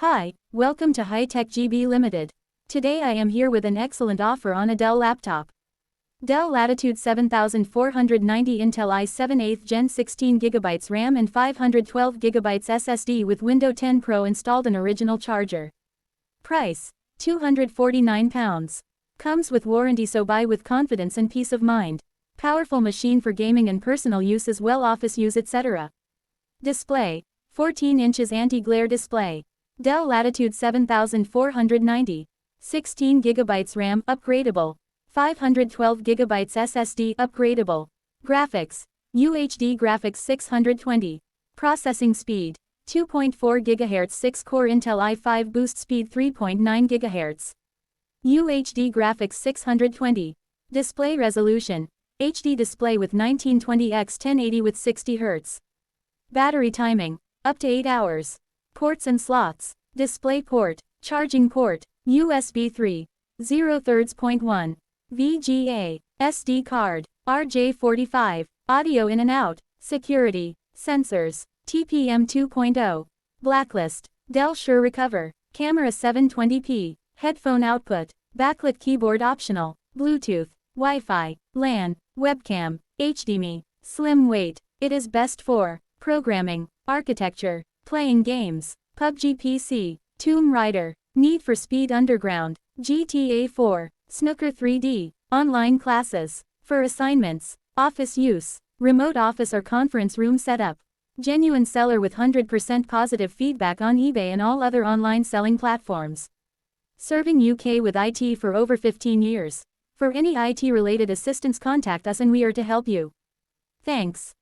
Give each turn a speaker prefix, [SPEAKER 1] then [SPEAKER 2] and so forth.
[SPEAKER 1] Hi, welcome to Hightech-gb Limited. Today I am here with an excellent offer on a Dell laptop. Dell Latitude 7490 Intel i7 8th Gen 16GB RAM and 512GB SSD with Windows 10 Pro installed, an original charger. Price, £249. Comes with warranty, so buy with confidence and peace of mind. Powerful machine for gaming and personal use as well, office use etc. Display, 14 inches anti-glare display. Dell Latitude 7490. 16GB RAM, upgradable. 512GB SSD, upgradable. Graphics, UHDgraphics 620. Processing speed, 2.4 GHz 6-core Intel i5 boost speed 3.9 GHz. UHDgraphics 620. Display resolution, HD display with 1920x 1080 with 60 Hz. Battery timing, up to 8 hours. Ports and slots, display port, charging port, USB 3.0/3.1, VGA, SD card, RJ45, audio in and out, security, sensors, TPM 2.0, Blacklist, Dell Sure Recover, camera 720p, headphone output, backlit keyboard optional, Bluetooth, Wi-Fi, LAN, webcam, Hdmi, slim weight. It is best for programming, architecture, playing games, PUBG PC, Tomb Raider, Need for Speed Underground, GTA 4, Snooker 3D, online classes, for assignments, office use, remote office or conference room setup. Genuine seller with 100% positive feedback on eBay and all other online selling platforms. Serving UK with IT for over 15 years. For any IT related assistance, contact us and we are to help you. Thanks.